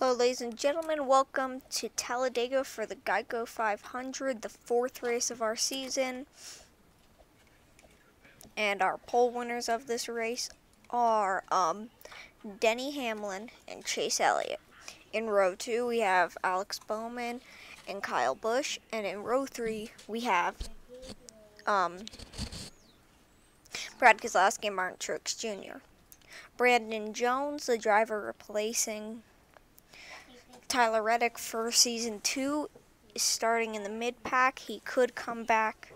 Hello ladies and gentlemen, welcome to Talladega for the Geico 500, the fourth race of our season. And our pole winners of this race are Denny Hamlin and Chase Elliott. In row 2 we have Alex Bowman and Kyle Busch, and in row 3 we have Brad Keselowski and Martin Truex Jr. Brandon Jones, the driver replacing Tyler Reddick for season 2, is starting in the mid-pack. He could come back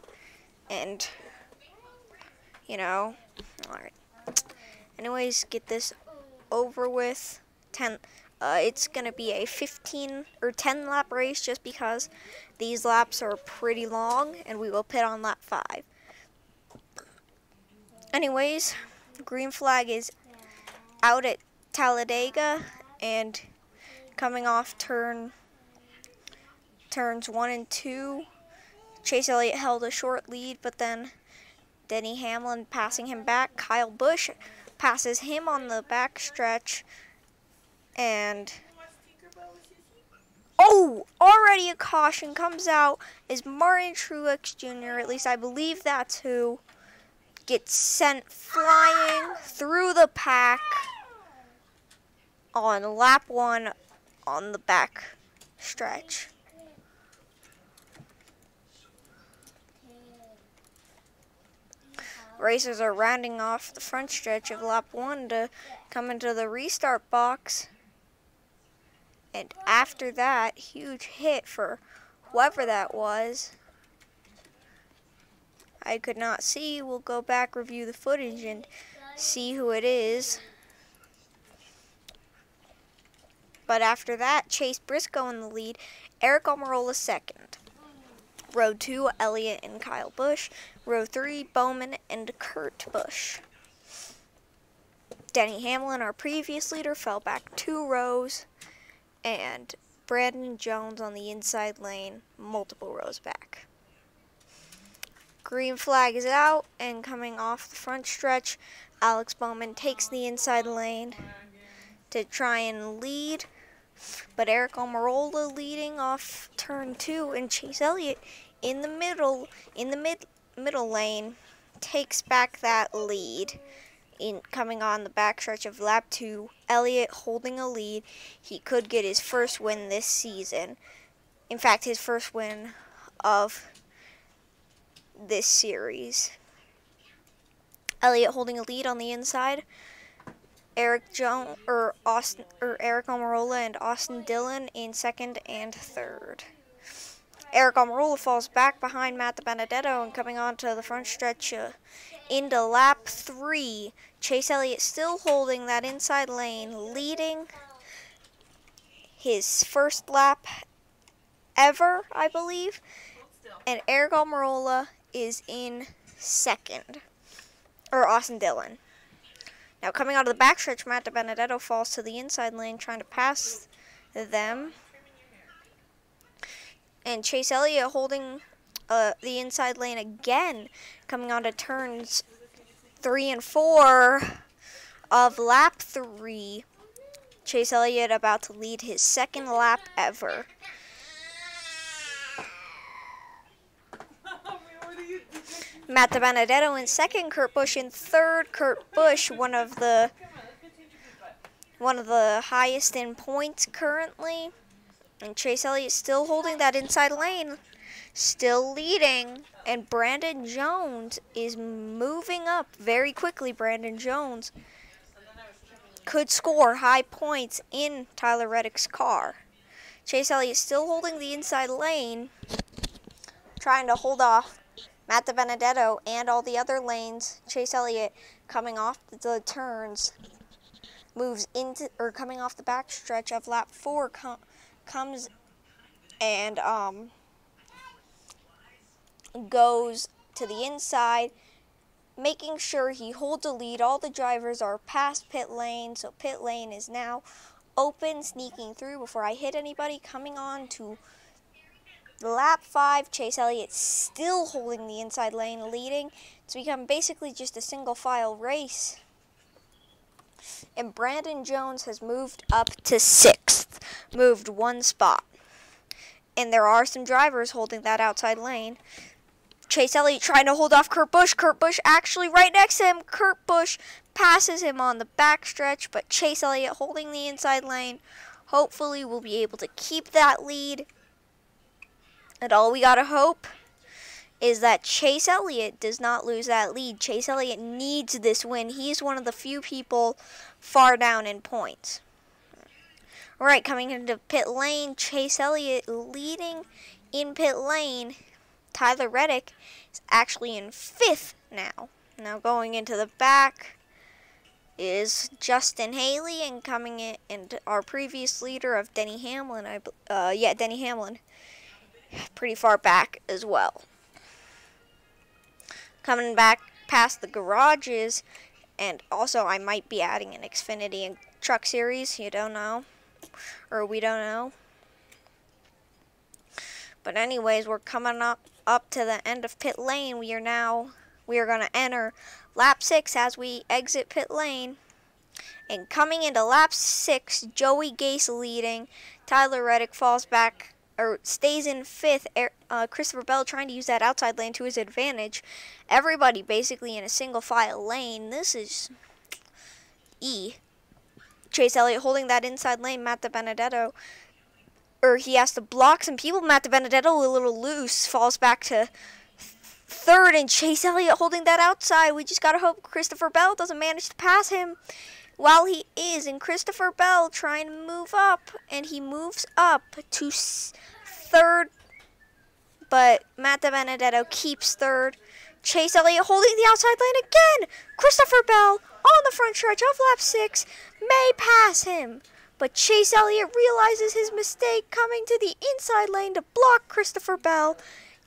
and, alright. Anyways, get this over with. It's going to be a 15 or 10 lap race just because these laps are pretty long, and we will pit on lap 5. Anyways, green flag is out at Talladega, and coming off turns 1 and 2, Chase Elliott held a short lead, but then Denny Hamlin passing him back. Kyle Busch passes him on the back stretch, and already a caution comes out as Martin Truex Jr., at least I believe that's who, gets sent flying through the pack on lap 1 on the back stretch. Racers are rounding off the front stretch of lap 1 to come into the restart box. And after that, huge hit for whoever that was. I could not see. We'll go back, review the footage, and see who it is. But after that, Chase Briscoe in the lead, Eric Almirola second. Row 2, Elliott and Kyle Busch. Row 3, Bowman and Kurt Busch. Denny Hamlin, our previous leader, fell back 2 rows. And Brandon Jones on the inside lane, multiple rows back. Green flag is out, and coming off the front stretch, Alex Bowman takes the inside lane to try and lead, but Eric Almirola leading off turn 2, and Chase Elliott in the middle lane takes back that lead. In coming on the backstretch of lap 2, Elliott holding a lead. He could get his first win this season. In fact, his first win of this series. Elliott holding a lead on the inside. Eric Almirola and Austin Dillon in second and third. Eric Almirola falls back behind Matt Benedetto, and coming onto the front stretch into lap 3. Chase Elliott still holding that inside lane, leading his first lap ever, I believe. And Eric Almirola is in second, or Austin Dillon. Now coming out of the backstretch, Matt Benedetto falls to the inside lane trying to pass them. And Chase Elliott holding the inside lane again, coming on to turns 3 and 4 of lap 3. Chase Elliott about to lead his second lap ever. Matt Benedetto in second, Kurt Busch in third. Kurt Busch, one of the highest in points currently. And Chase Elliott still holding that inside lane, still leading. And Brandon Jones is moving up very quickly. Brandon Jones could score high points in Tyler Reddick's car. Chase Elliott still holding the inside lane, trying to hold off Matt Benedetto and all the other lanes. Chase Elliott coming off the turns, moves into, or coming off the backstretch of lap 4, comes and goes to the inside, making sure he holds a lead. All the drivers are past pit lane, so pit lane is now open, sneaking through before I hit anybody. Coming on to lap 5, Chase Elliott still holding the inside lane, leading. It's become basically just a single file race. And Brandon Jones has moved up to 6th. moved one spot. And there are some drivers holding that outside lane. Chase Elliott trying to hold off Kurt Busch. Kurt Busch actually right next to him. Kurt Busch passes him on the backstretch, but Chase Elliott holding the inside lane. Hopefully we'll be able to keep that lead. And all we gotta hope is that Chase Elliott does not lose that lead. Chase Elliott needs this win. He's one of the few people far down in points. All right, coming into pit lane, Chase Elliott leading in pit lane. Tyler Reddick is actually in 5th now. Now going into the back is Justin Haley, and coming in and our previous leader of Denny Hamlin. Denny Hamlin, pretty far back as well. Coming back past the garages, and also I might be adding an Xfinity and Truck Series. You don't know, or we don't know. But anyways, we're coming up to the end of pit lane. We are going to enter lap 6 as we exit pit lane. And coming into lap 6, Joey Gase leading. Tyler Reddick falls back, or stays in 5th. Christopher Bell trying to use that outside lane to his advantage. Everybody basically in a single file lane. This is Chase Elliott holding that inside lane. Matt DiBenedetto, he has to block some people. Matt DiBenedetto a little loose, falls back to 3rd, and Chase Elliott holding that outside. We just gotta hope Christopher Bell doesn't manage to pass him while he is. And Christopher Bell trying to move up, and he moves up to 3rd, but Matt DiBenedetto keeps 3rd. Chase Elliott holding the outside lane again. Christopher Bell on the front stretch of lap 6 may pass him, but Chase Elliott realizes his mistake, coming to the inside lane to block Christopher Bell,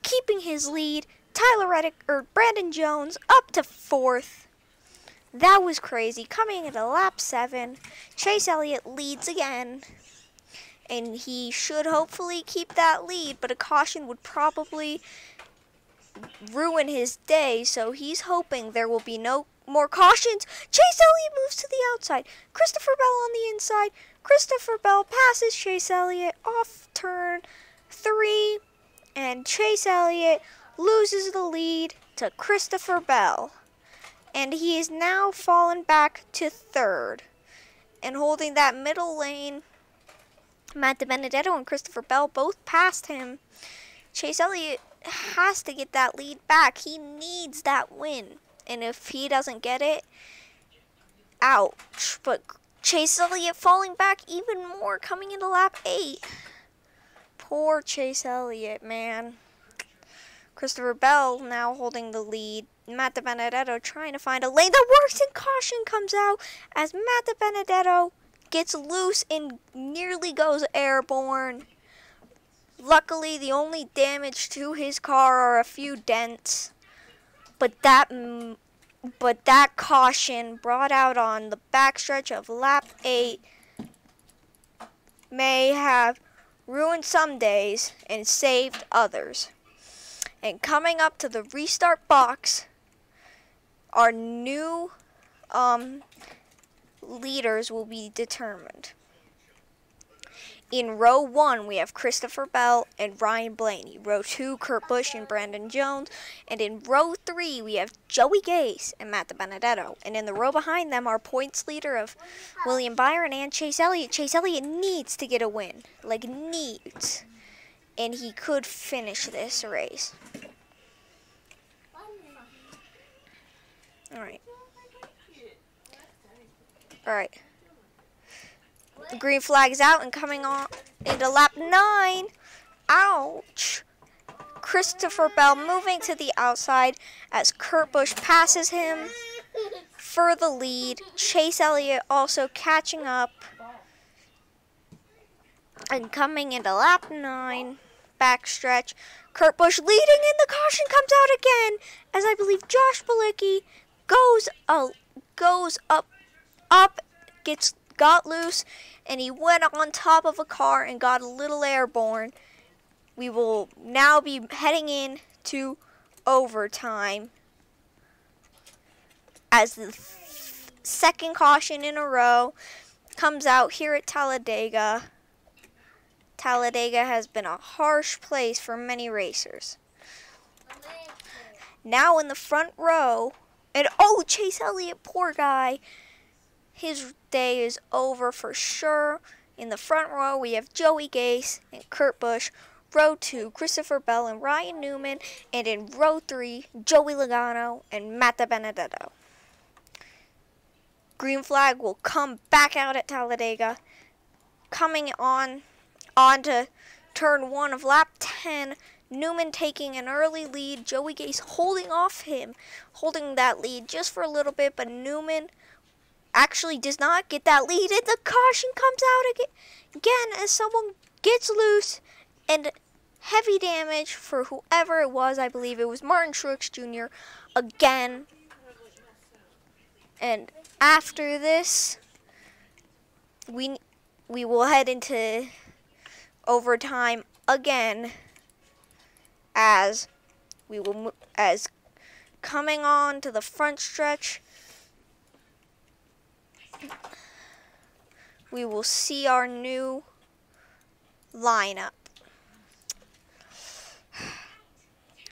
keeping his lead. Tyler Reddick, Brandon Jones up to 4th. That was crazy. Coming into lap 7, Chase Elliott leads again, and he should hopefully keep that lead, but a caution would probably ruin his day, so he's hoping there will be no more cautions. Chase Elliott moves to the outside. Christopher Bell on the inside. Christopher Bell passes Chase Elliott off turn 3, and Chase Elliott loses the lead to Christopher Bell. And he is now fallen back to 3rd. And holding that middle lane, Matt DiBenedetto and Christopher Bell both passed him. Chase Elliott has to get that lead back. He needs that win. And if he doesn't get it, ouch. But Chase Elliott falling back even more coming into lap 8. Poor Chase Elliott, man. Christopher Bell now holding the lead. Matt DiBenedetto trying to find a lane that works, and caution comes out as Matt DiBenedetto gets loose and nearly goes airborne. Luckily, the only damage to his car are a few dents. But that caution brought out on the backstretch of lap 8 may have ruined some days and saved others. And coming up to the restart box, our new leaders will be determined. In row 1, we have Christopher Bell and Ryan Blaney. Row 2, Kurt Busch and Brandon Jones. And in row 3, we have Joey Gase and Matt DiBenedetto. And in the row behind them, our points leader of William Byron and Chase Elliott. Chase Elliott needs to get a win. Like, needs. And he could finish this race. Alright. The green flag's out, and coming on into lap 9. Ouch. Christopher Bell moving to the outside as Kurt Busch passes him for the lead. Chase Elliott also catching up. And coming into lap 9, backstretch, Kurt Busch leading, and the caution comes out again as I believe Josh Bilicki goes up, got loose, and he went on top of a car and got a little airborne. We will now be heading in to overtime as the second caution in a row comes out here at Talladega. Talladega has been a harsh place for many racers. Now in the front row, and oh, Chase Elliott, poor guy. His day is over for sure. In the front row, we have Joey Gase and Kurt Busch. Row 2, Christopher Bell and Ryan Newman. And in row 3, Joey Logano and Matt Benedetto. Green flag will come back out at Talladega. Coming on to turn 1 of lap 10. Newman taking an early lead. Joey Gase holding that lead just for a little bit. But Newman actually does not get that lead. And the caution comes out again as someone gets loose. And heavy damage for whoever it was. I believe it was Martin Truex Jr. again. And after this, we will head into overtime again, as coming on to the front stretch, we will see our new lineup.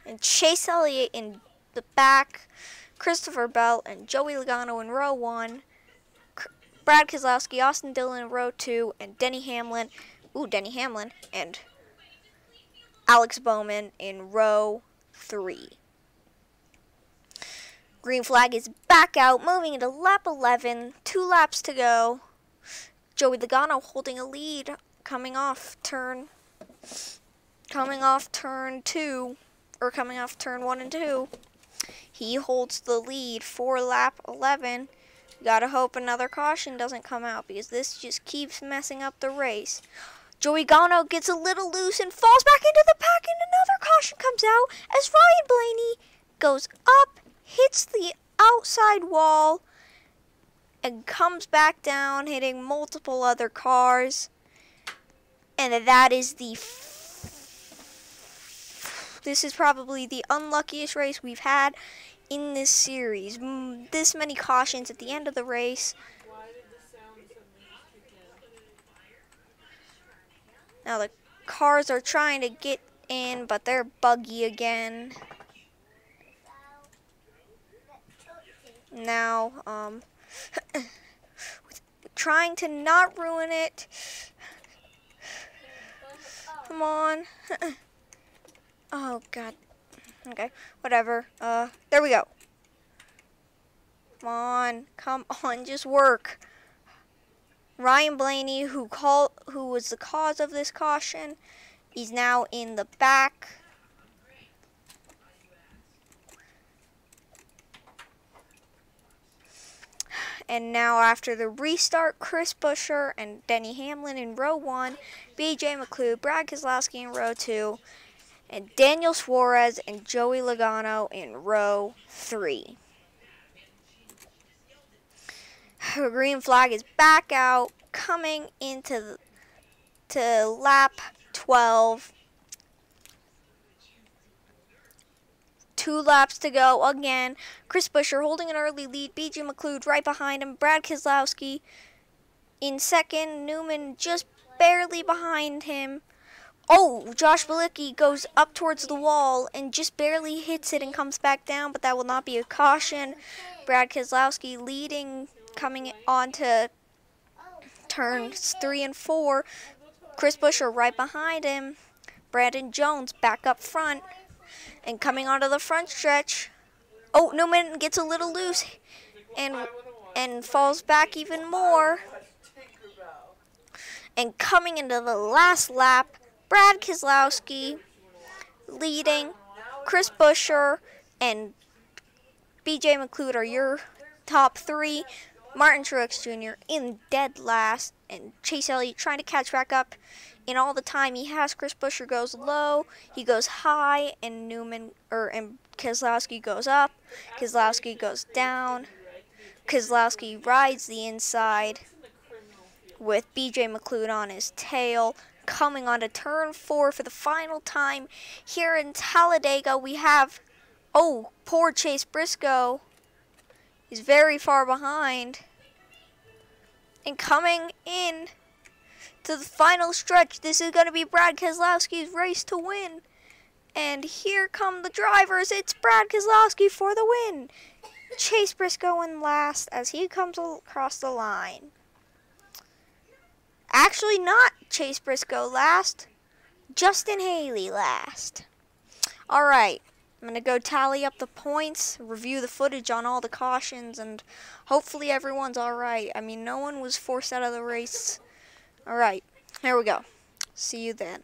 And Chase Elliott in the back, Christopher Bell and Joey Logano in row 1, Brad Keselowski, Austin Dillon in row 2, and Denny Hamlin, and Alex Bowman in row 3. Green flag is back out, moving into lap 11, 2 laps to go. Joey Logano holding a lead, coming off turn 1 and 2. He holds the lead for lap 11. Gotta hope another caution doesn't come out, because this just keeps messing up the race. Joey Logano gets a little loose and falls back into the pack, and another caution comes out as Ryan Blaney goes up, hits the outside wall, and comes back down, hitting multiple other cars. And that is this is probably the unluckiest race we've had in this series. This many cautions at the end of the race. Now the cars are trying to get in, but they're buggy again. Now, trying to not ruin it. Come on. Oh, God. Okay, whatever. There we go. Come on, just work. Ryan Blaney, who was the cause of this caution, he's now in the back. And now after the restart, Chris Buescher and Denny Hamlin in row 1, B.J. McLeod, Brad Keselowski in row 2, and Daniel Suarez and Joey Logano in row 3. The green flag is back out, coming into lap 12. 2 laps to go again. Chris Buescher holding an early lead. B.J. McLeod right behind him. Brad Keselowski in second. Newman just barely behind him. Oh, Josh Bilicki goes up towards the wall and just barely hits it and comes back down, but that will not be a caution. Brad Keselowski leading, coming on to turns 3 and 4. Chris Buescher right behind him. Brandon Jones back up front. And coming onto the front stretch, oh, Newman gets a little loose and falls back even more. And coming into the last lap, Brad Keselowski leading. Chris Buescher and B.J. McLeod are your top 3. Martin Truex Jr. in dead last, and Chase Elliott trying to catch back up. In all the time he has, Chris Buescher goes low, he goes high, and Keselowski goes up. Keselowski goes down. Keselowski rides the inside with B.J. McLeod on his tail. Coming on to turn 4 for the final time here in Talladega, we have, oh, poor Chase Briscoe. He's very far behind. And coming in to the final stretch. This is going to be Brad Keselowski's race to win. And here come the drivers. It's Brad Keselowski for the win. Chase Briscoe in last as he comes across the line. Actually, not Chase Briscoe last. Justin Haley last. Alright, I'm going to go tally up the points, review the footage on all the cautions, and hopefully everyone's alright. I mean, no one was forced out of the race. Alright, here we go. See you then.